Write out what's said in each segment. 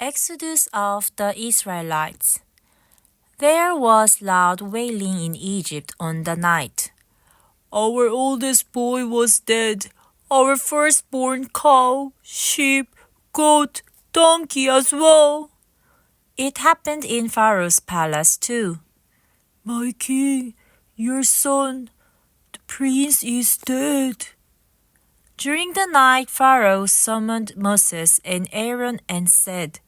Exodus of the Israelites. There was loud wailing in Egypt on the night. Our oldest boy was dead, our firstborn cow, sheep, goat, donkey as well. It happened in Pharaoh's palace too. My king, your son, the prince is dead. During the night, Pharaoh summoned Moses and Aaron and said,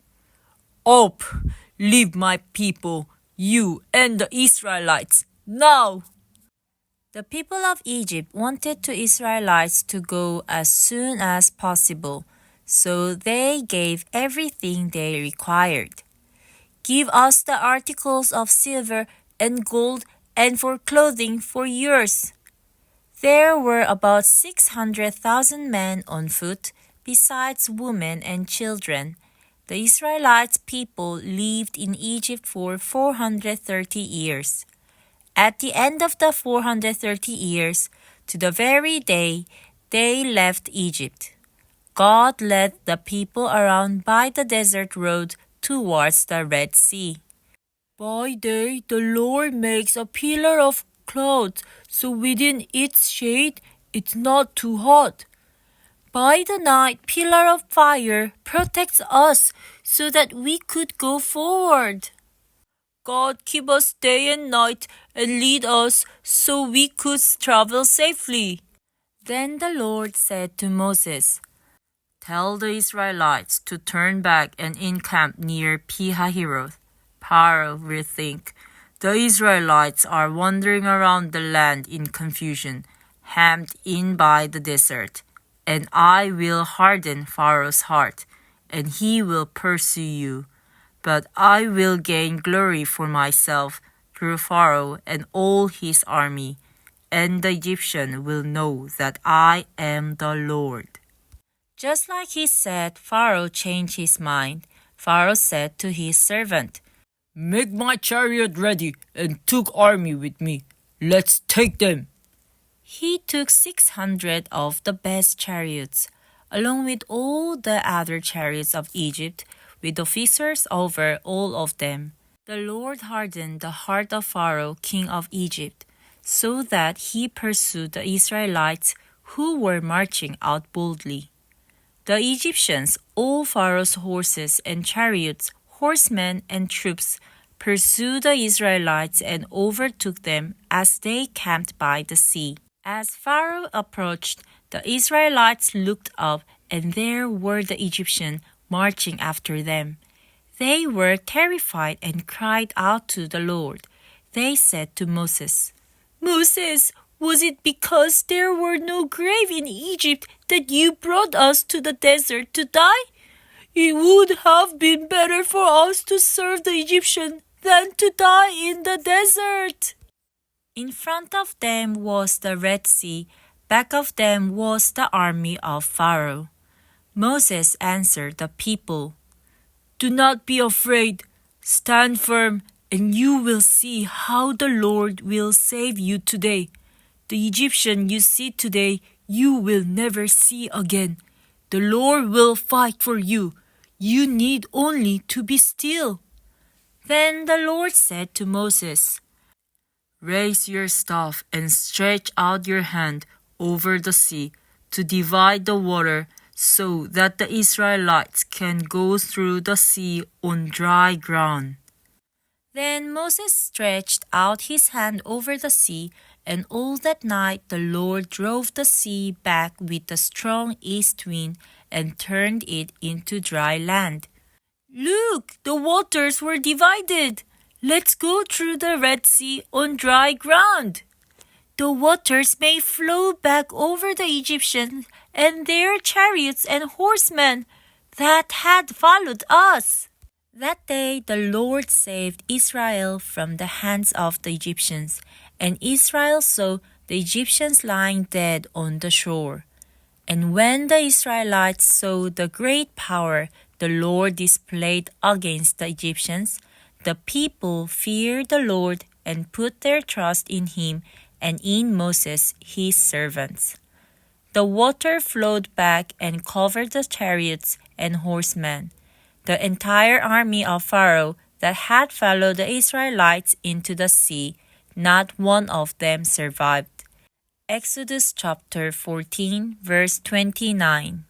Up, leave my people, you and the Israelites, now! The people of Egypt wanted the Israelites to go as soon as possible, so they gave everything they required. Give us the articles of silver and gold and for clothing for yours. There were about 600,000 men on foot, besides women and children. The Israelite people lived in Egypt for 430 years. At the end of the 430 years, to the very day, they left Egypt. God led the people around by the desert road towards the Red Sea. By day, the Lord makes a pillar of cloud, so within its shade, it's not too hot. By the night, pillar of fire protects us so that we could go forward. God keep us day and night and lead us so we could travel safely. Then the Lord said to Moses, Tell the Israelites to turn back and encamp near Pi-hahiroth. Pharaoh will think, the Israelites are wandering around the land in confusion, hemmed in by the desert. And I will harden Pharaoh's heart, and he will pursue you. But I will gain glory for myself through Pharaoh and all his army, and the Egyptian will know that I am the Lord. Just like he said, Pharaoh changed his mind. Pharaoh said to his servant, Make my chariot ready and took army with me. Let's take them. He took 600 of the best chariots, along with all the other chariots of Egypt, with officers over all of them. The Lord hardened the heart of Pharaoh, king of Egypt, so that he pursued the Israelites who were marching out boldly. The Egyptians, all Pharaoh's horses and chariots, horsemen and troops, pursued the Israelites and overtook them as they camped by the sea. As Pharaoh approached, the Israelites looked up, and there were the Egyptians marching after them. They were terrified and cried out to the Lord. They said to Moses, Moses, was it because there were no grave in Egypt that you brought us to the desert to die? It would have been better for us to serve the Egyptians than to die in the desert. In front of them was the Red Sea, back of them was the army of Pharaoh. Moses answered the people, Do not be afraid, stand firm, and you will see how the Lord will save you today. The Egyptian you see today, you will never see again. The Lord will fight for you. You need only to be still. Then the Lord said to Moses, Raise your staff and stretch out your hand over the sea to divide the water so that the Israelites can go through the sea on dry ground. Then Moses stretched out his hand over the sea, and all that night the Lord drove the sea back with a strong east wind and turned it into dry land. Look, the waters were divided. Let's go through the Red Sea on dry ground. The waters may flow back over the Egyptians and their chariots and horsemen that had followed us. That day the Lord saved Israel from the hands of the Egyptians, and Israel saw the Egyptians lying dead on the shore. And when the Israelites saw the great power the Lord displayed against the Egyptians, the people feared the Lord and put their trust in him and in Moses his servants. The water flowed back and covered the chariots and horsemen. the entire army of Pharaoh that had followed the Israelites into the sea, not one of them survived. Exodus chapter 14, verse 29.